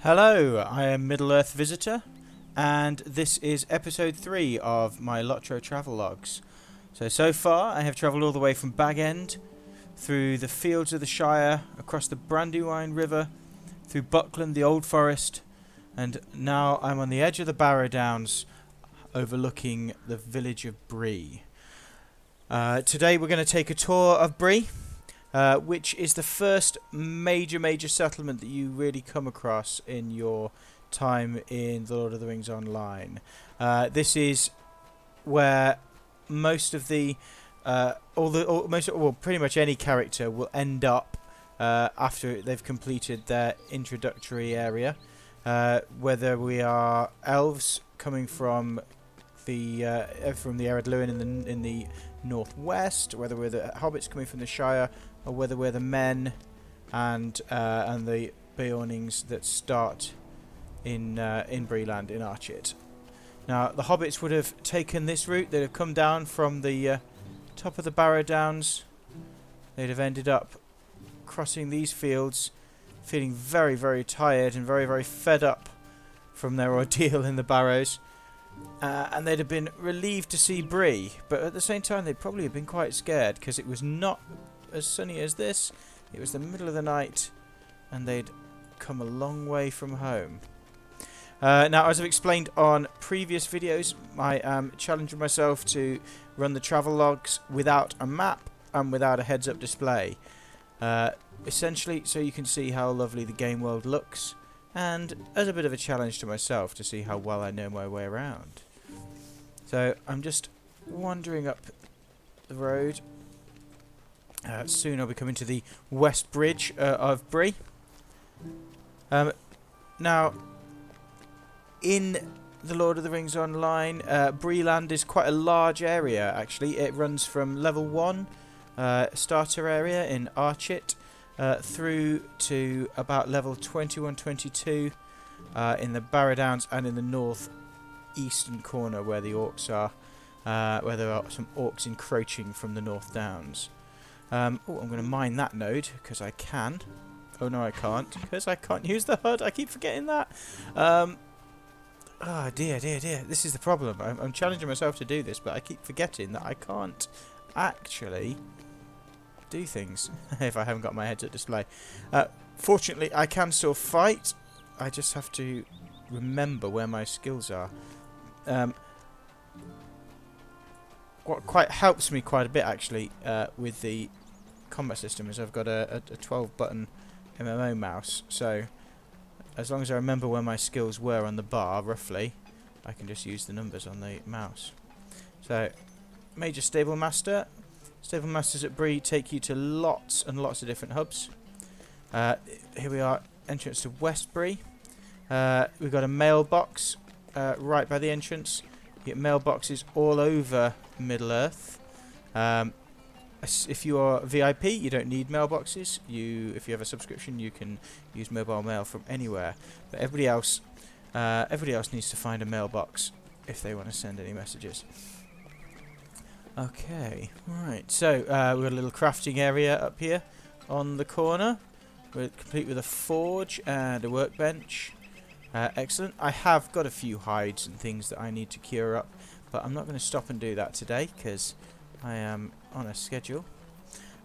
Hello, I am Middle-earth Visitor, and this is episode 3 of my LOTRO Travelogues. So far I have travelled all the way from Bag End, through the fields of the Shire, across the Brandywine River, through Buckland, the Old Forest, and now I'm on the edge of the Barrow Downs, overlooking the village of Bree. Today we're going to take a tour of Bree. Which is the first major settlement that you really come across in your time in The Lord of the Rings Online. This is where most of the, pretty much any character will end up after they've completed their introductory area. Whether we are elves coming from the Ered Luin in the northwest, whether we're the hobbits coming from the Shire, or whether we're the men and the Beornings that start in Breeland in Archit. Now the hobbits would have taken this route. They'd have come down from the top of the Barrow Downs. They'd have ended up crossing these fields, feeling very tired and very fed up from their ordeal in the Barrows. And they'd have been relieved to see Bree, but at the same time they'd probably have been quite scared because it was not as sunny as this. It was the middle of the night and they'd come a long way from home. Now, as I've explained on previous videos, I am challenging myself to run the travelogues without a map and without a heads-up display. Essentially so you can see how lovely the game world looks, and as a bit of a challenge to myself to see how well I know my way around. So I'm just wandering up the road. Soon I'll be coming to the West Bridge of Bree. Now, in The Lord of the Rings Online, Breeland is quite a large area actually. It runs from level 1 starter area in Archit through to about level 21-22 in the Barrow Downs and in the north eastern corner where the orcs are, where there are some orcs encroaching from the North Downs. I'm going to mine that node because I can. Oh no, I can't, because I can't use the HUD. I keep forgetting that. Oh dear. This is the problem. I'm challenging myself to do this, but I keep forgetting that I can't actually do things if I haven't got my heads-up display. Fortunately, I can still fight. I just have to remember where my skills are. What quite helps me quite a bit actually with the combat system is I've got a 12-button MMO mouse, so as long as I remember where my skills were on the bar roughly, I can just use the numbers on the mouse. So, Major Stable Master. Stable Masters at Bree take you to lots and lots of different hubs. Here we are, entrance to West Bree. We've got a mailbox right by the entrance. You get mailboxes all over Middle-earth. If you are VIP, you don't need mailboxes. If you have a subscription, you can use mobile mail from anywhere. But everybody else needs to find a mailbox if they want to send any messages. Okay, right. So we've got a little crafting area up here on the corner. We're complete with a forge and a workbench. Excellent. I have got a few hides and things that I need to cure up, but I'm not going to stop and do that today because I am on a schedule.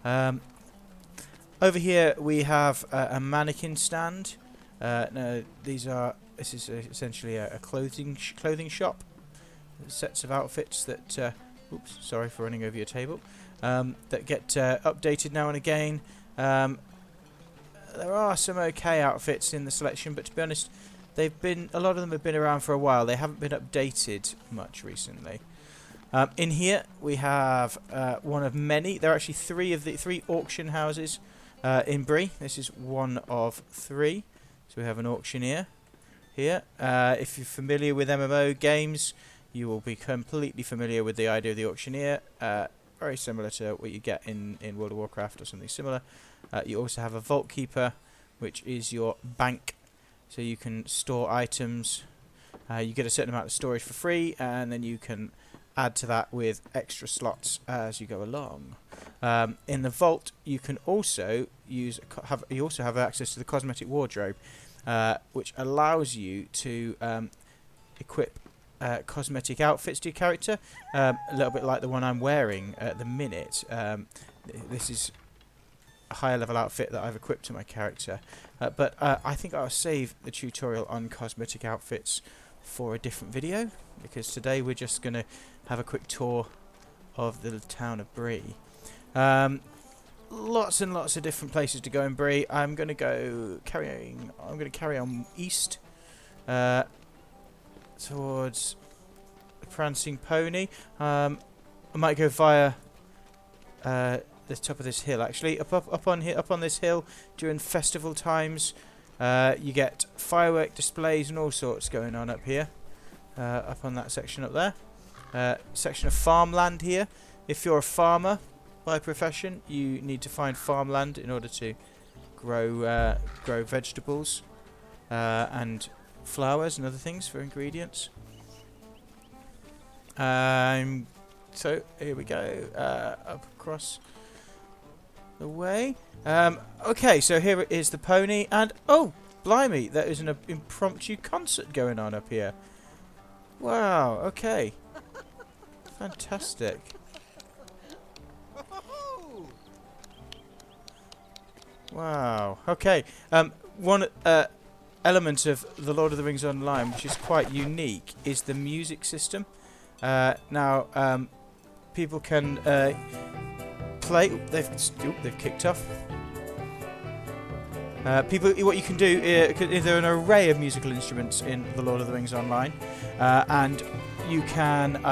Over here we have a mannequin stand. This is essentially a clothing shop. Sets of outfits that oops, sorry for running over your table. That get updated now and again. There are some okay outfits in the selection, but to be honest, a lot of them have been around for a while. They haven't been updated much recently. In here we have one of many. There are actually three auction houses in Bree. This is one of 3. So we have an auctioneer here. If you're familiar with MMO games, you will be completely familiar with the idea of the auctioneer. Very similar to what you get in World of Warcraft or something similar. You also have a vault keeper, which is your bank. So you can store items. You get a certain amount of storage for free, and then you can add to that with extra slots as you go along. In the vault, you can also have access to the Cosmetic Wardrobe, which allows you to equip cosmetic outfits to your character, a little bit like the one I'm wearing at the minute. This is a higher level outfit that I've equipped to my character, but I think I'll save the tutorial on cosmetic outfits for a different video, because today we're just going to have a quick tour of the town of Bree. Lots and lots of different places to go in Bree. I'm going to carry on east towards the Prancing Pony. I might go via the top of this hill. Actually, up on this hill during festival times, you get firework displays and all sorts going on up here. Up on that section up there. Section of farmland here. If you're a farmer by profession, you need to find farmland in order to grow vegetables and flowers and other things for ingredients. So here we go, up across the way. Okay, so here is the pony, and oh, blimey, there is an impromptu concert going on up here. Wow, okay. Fantastic. Wow, okay. One element of the Lord of the Rings Online, which is quite unique, is the music system. Now, people can play. They've kicked off. What you can do is there are an array of musical instruments in the Lord of the Rings Online, and you can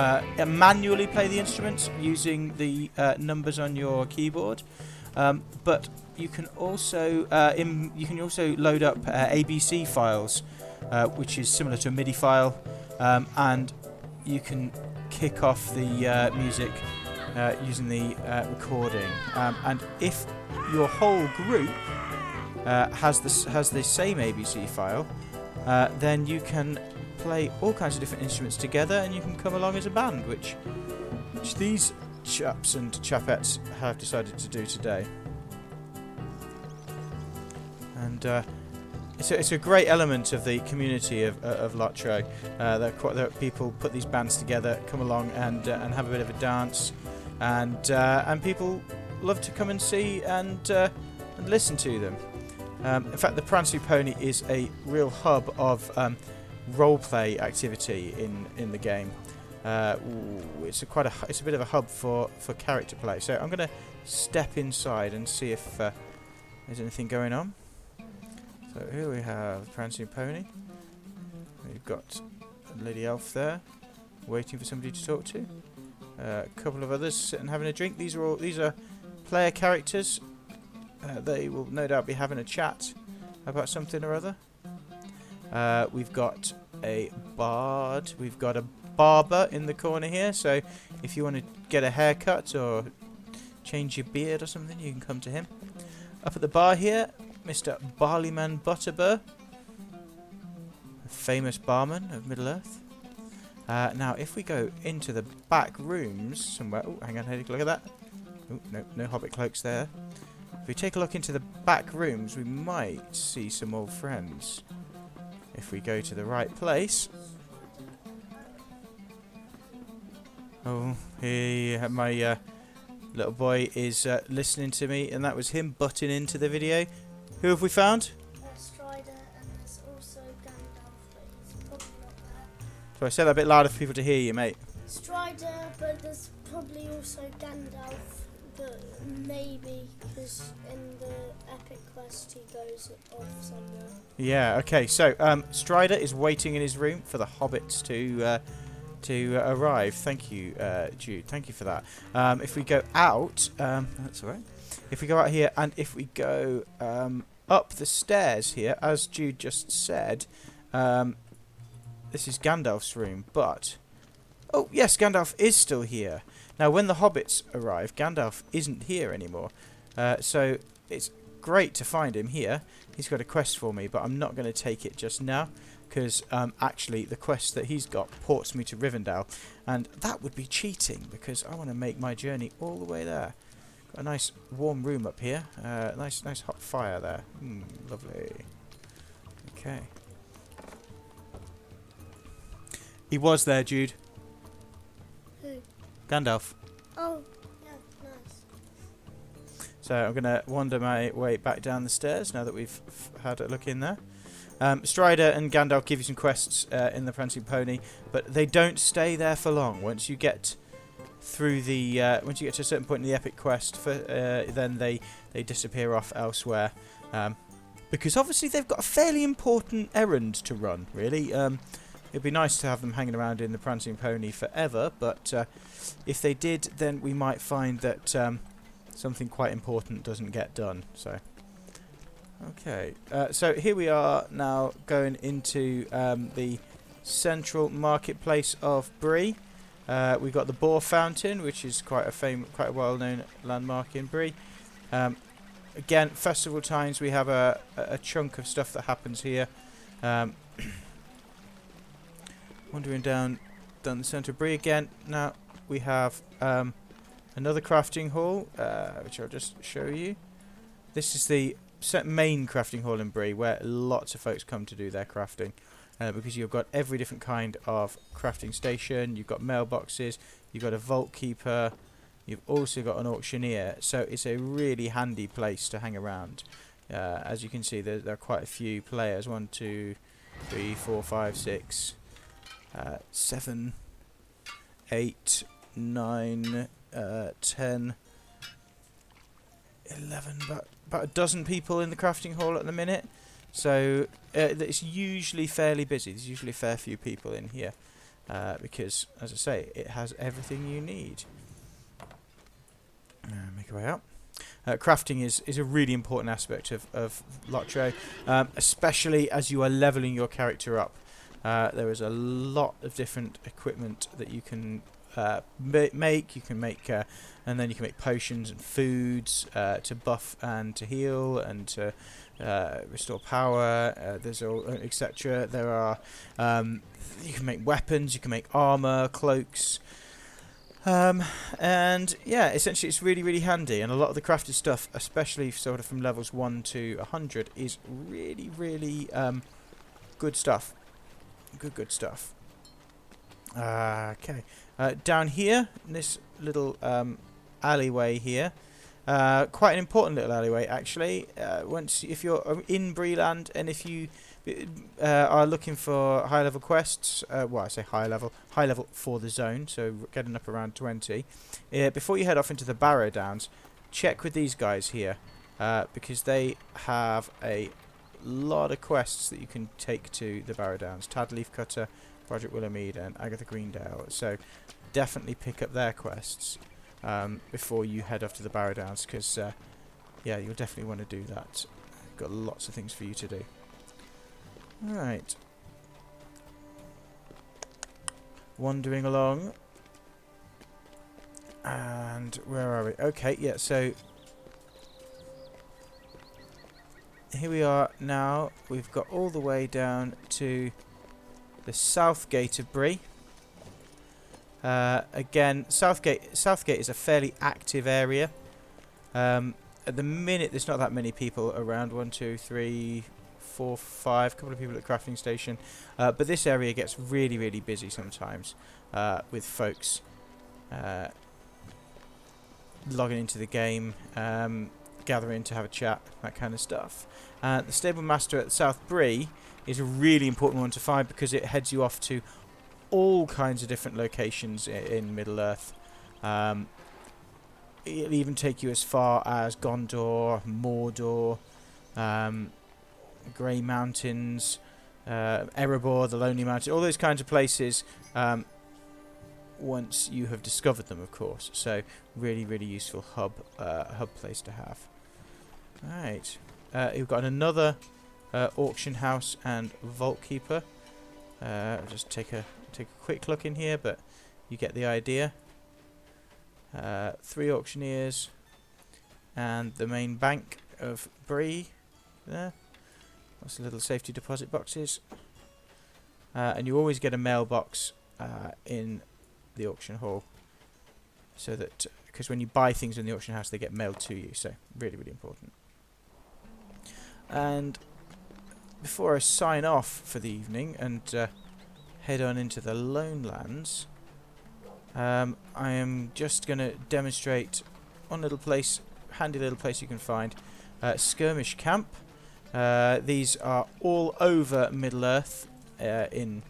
manually play the instruments using the numbers on your keyboard, but you can also load up ABC files, which is similar to a MIDI file, and you can kick off the music using the recording. And if your whole group has the same ABC file, then you can play all kinds of different instruments together, and you can come along as a band, which these chaps and chapettes have decided to do today. And it's a great element of the community of LOTRO. That people put these bands together, come along and have a bit of a dance, and people love to come and see and listen to them. In fact, the Prancing Pony is a real hub of roleplay activity in the game. It's a bit of a hub for character play. So I'm going to step inside and see if there's anything going on. So here we have Prancing Pony. We've got a lady elf there, waiting for somebody to talk to. A couple of others sitting having a drink. These are player characters. They will no doubt be having a chat about something or other. We've got a bard. We've got a barber in the corner here. So if you want to get a haircut or change your beard or something, you can come to him. Up at the bar here, Mr. Barleyman Butterbur, a famous barman of Middle-earth. Now, if we go into the back rooms somewhere... Oh, hang on, take a look at that. Oh, no hobbit cloaks there. If we take a look into the back rooms, we might see some old friends. If we go to the right place... Oh, my little boy is listening to me, and that was him butting into the video. Who have we found? Strider, and there's also Gandalf, but he's probably not there. So I said that a bit louder for people to hear you, mate. Strider, but there's probably also Gandalf, but maybe because in the epic quest he goes off somewhere. Yeah, okay, so Strider is waiting in his room for the hobbits to arrive. Thank you, Jude. Thank you for that. If we go out, that's all right. If we go out here, and if we go up the stairs here, as Jude just said, this is Gandalf's room, but... Oh, yes, Gandalf is still here. Now, when the hobbits arrive, Gandalf isn't here anymore. So it's great to find him here. He's got a quest for me, but I'm not going to take it just now, because actually the quest that he's got ports me to Rivendell, and that would be cheating, because I want to make my journey all the way there. Got a nice warm room up here. Nice hot fire there. Lovely. Okay. He was there, Jude. Who? Gandalf. Oh, yeah, nice. So I'm going to wander my way back down the stairs now that we've had a look in there. Strider and Gandalf give you some quests in the Prancing Pony, but they don't stay there for long. Once you get through the, once you get to a certain point in the epic quest, then they disappear off elsewhere, because obviously they've got a fairly important errand to run. Really, it'd be nice to have them hanging around in the Prancing Pony forever, but if they did, then we might find that something quite important doesn't get done. So. Okay, so here we are now going into the central marketplace of Bree. We've got the Boar Fountain, which is quite a well-known landmark in Bree. Again, festival times, we have a chunk of stuff that happens here. Wandering down the centre of Bree again. Now we have another crafting hall, which I'll just show you. This is the main crafting hall in Bree, where lots of folks come to do their crafting, because you've got every different kind of crafting station. You've got mailboxes, you've got a vault keeper, you've also got an auctioneer, so it's a really handy place to hang around. As you can see, there are quite a few players. 1, 2, 3, 4, 5, 6, 7, 8, 9, 10, 11, about a dozen people in the crafting hall at the minute, so it's usually fairly busy. There's usually a fair few people in here, because, as I say, it has everything you need. Make our way up. Crafting is a really important aspect of LOTRO, especially as you are leveling your character up. There is a lot of different equipment that you can make. You can make, and then you can make potions and foods to buff and to heal and to restore power. There's all etc. There are you can make weapons. You can make armor, cloaks. And yeah, essentially it's really handy, and a lot of the crafted stuff, especially sort of from levels 1 to 100, is really good stuff. Good stuff. Okay, down here in this little alleyway here, quite an important little alleyway actually. If you're in Breeland, and if you are looking for high level quests, well, I say high level for the zone, so getting up around 20, before you head off into the Barrow Downs, check with these guys here, because they have a lot of quests that you can take to the Barrow Downs. Tadleaf Cutter, Project Willowmead, and Agatha Greendale, so definitely pick up their quests before you head off to the Barrow Downs, because yeah, you'll definitely want to do that. Got lots of things for you to do. Alright. Wandering along. And where are we? Okay, yeah, so here we are now. We've got all the way down to the south gate of Bree. Again, Southgate is a fairly active area. At the minute, there's not that many people around. 1, 2, 3, 4, 5. A couple of people at the crafting station. But this area gets really busy sometimes, with folks logging into the game, gathering to have a chat, that kind of stuff. The stable master at South Bree is a really important one to find, because it heads you off to all kinds of different locations in Middle-earth. It'll even take you as far as Gondor, Mordor, Grey Mountains, Erebor, the Lonely Mountain, all those kinds of places, once you have discovered them, of course. So really useful hub place to have. Alright, you've got another auction house and vault keeper. I'll just take a quick look in here, but you get the idea. 3 auctioneers and the main bank of Bree there. Lots of little safety deposit boxes. And you always get a mailbox in the auction hall, so that because when you buy things in the auction house, they get mailed to you. So really, really important. And before I sign off for the evening and head on into the Lone Lands, I am just going to demonstrate one little place, handy little place you can find, Skirmish Camp. These are all over Middle-earth in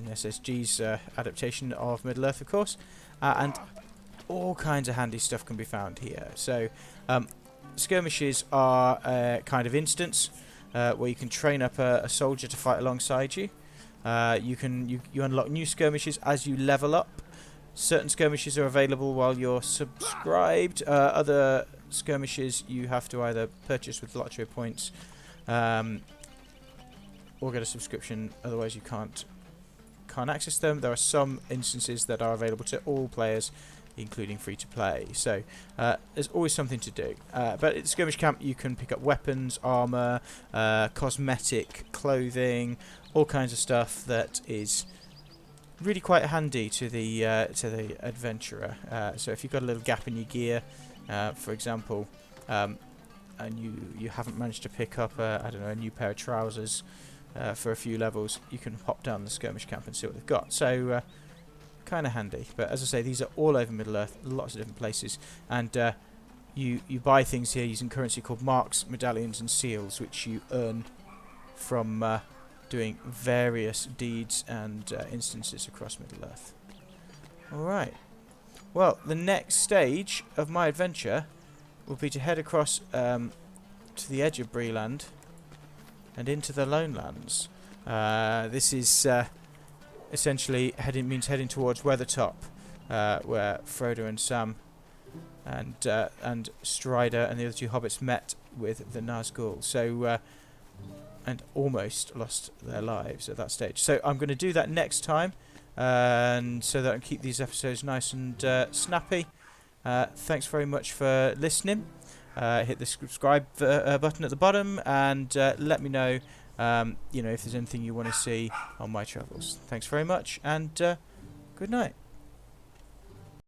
SSG's adaptation of Middle-earth, of course, and all kinds of handy stuff can be found here. So skirmishes are a kind of instance where you can train up a soldier to fight alongside you. You unlock new skirmishes as you level up. Certain skirmishes are available while you're subscribed. Other skirmishes you have to either purchase with LOTRO points or get a subscription, otherwise you can't access them. There are some instances that are available to all players, including free to play, so there's always something to do. But at Skirmish Camp you can pick up weapons, armor, cosmetic, clothing, all kinds of stuff that is really quite handy to the adventurer. So if you've got a little gap in your gear, for example, and you haven't managed to pick up a new pair of trousers for a few levels, you can hop down the Skirmish Camp and see what they've got. So kind of handy. But as I say, these are all over Middle-earth, lots of different places, and you buy things here using currency called marks, medallions and seals, which you earn from doing various deeds and instances across Middle-earth. Alright, well, the next stage of my adventure will be to head across to the edge of Breeland and into the Lone Lands. This is essentially heading towards Weathertop, where Frodo and Sam and Strider and the other two hobbits met with the Nazgul. So and almost lost their lives at that stage. So I'm going to do that next time, and so that I can keep these episodes nice and snappy. Thanks very much for listening. Hit the subscribe button at the bottom, and let me know, if there's anything you want to see on my travels. Thanks very much, and good night.